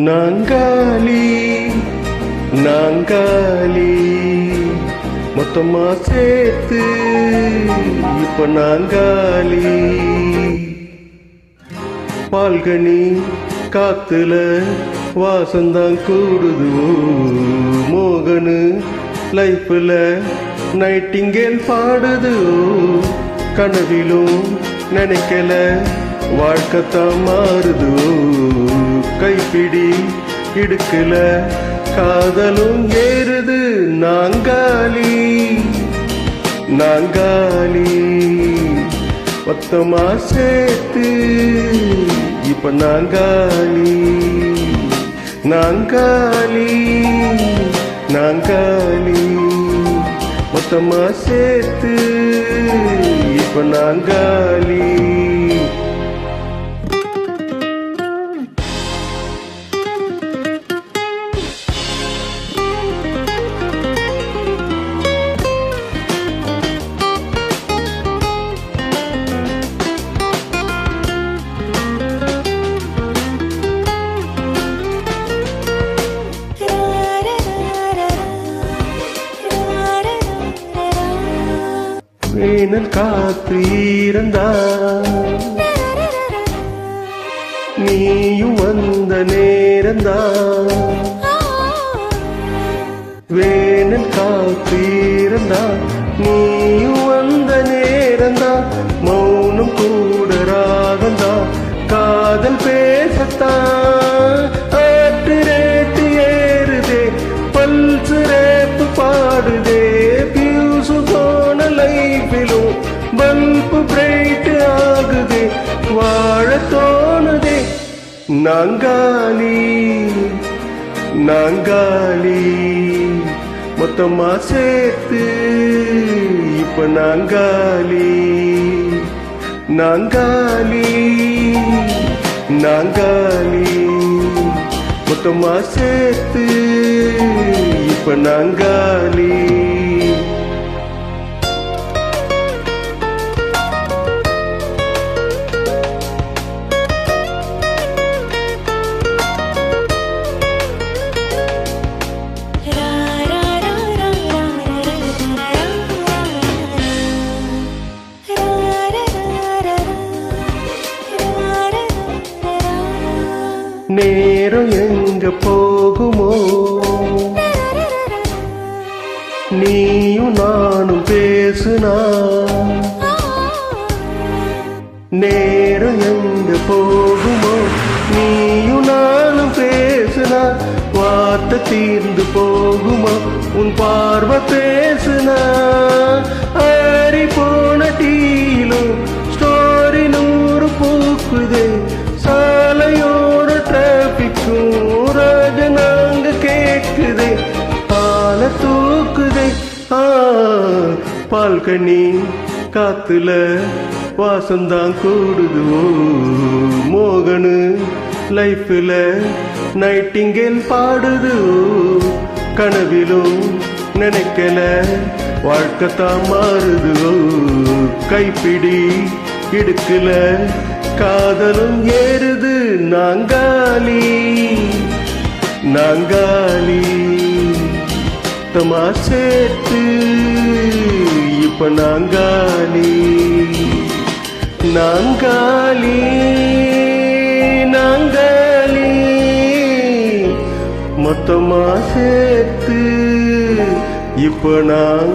நாங்காலி நாங்காலி மொத்தமா சேர்த்து இப்ப நாங்காலி பால்கனி காத்துல வாசந்தான் கூடுதுவோ மோகனு லைஃப்ல நைட்டிங்கேல் பாடுதுவோ கனவிலும் நினைக்கல வாழ்க்கைத்தான் மாறுதுவோ கைப்பிடி இடுக்கல காதலும் ஏறுது நாங்காலி நாங்காலி மொத்தமா சேர்த்து இப்ப நாங்காலி நாங்காலி நாங்காலி மொத்தமா சேர்த்து இப்ப நாங்காலி வேனல் காத்து ஈரந்தா நீயும் வந்த நேரந்தா வேனல் காத்து ஈரந்தா நீயும் வந்த நேரந்தா மௌனம் கூட ராகந்தா காதல் பேசத்தான் ஆட்டு ரேட்டு ஏறுதே பல்சு ரேப்பு பாடுதே பியூசு போன லைஃபிலும் பல்பு பிரைட் ஆகுதே வாழ தோணுதே நாங்காலி நாங்காலி மொத்தமா சேர்த்து இப்ப நாங்காலி நாங்காலி நாங்காலி மொத்தமா சேர்த்து இப்ப நாங்காலி நேரம் எங்க போகுமோ நீயும் நானும் பேசுனா நேரம் எங்க போகுமோ நீயும் நானும் பேசுனா வார்த்தை தீர்ந்து போகுமா உன் பார்வை பேசுனா ஆறி போன டீலும் ஸ்டோரி 100 பூக்குதே சாலையோட டிராபிக்கும் ராஜனாங்க கேக்குதே ஆள தூக்குதே பால்கனி காத்துல வாசந்தான் கூடுதுவோ மோகனு லைஃப்ல நைட்டிங்கேல் பாடுதுவோ கனவிலும் நினைக்கல வாழ்க்கைத்தான் மாறுதுவோ கைப்பிடி இடுக்கல காதலும் ஏறுது நாங்காலி நாங்காலி தமா சேர்த்து இப்ப நாங்காலி நாங்காலி நாங்காலி மொத்தமா சேர்த்து இப்ப நான்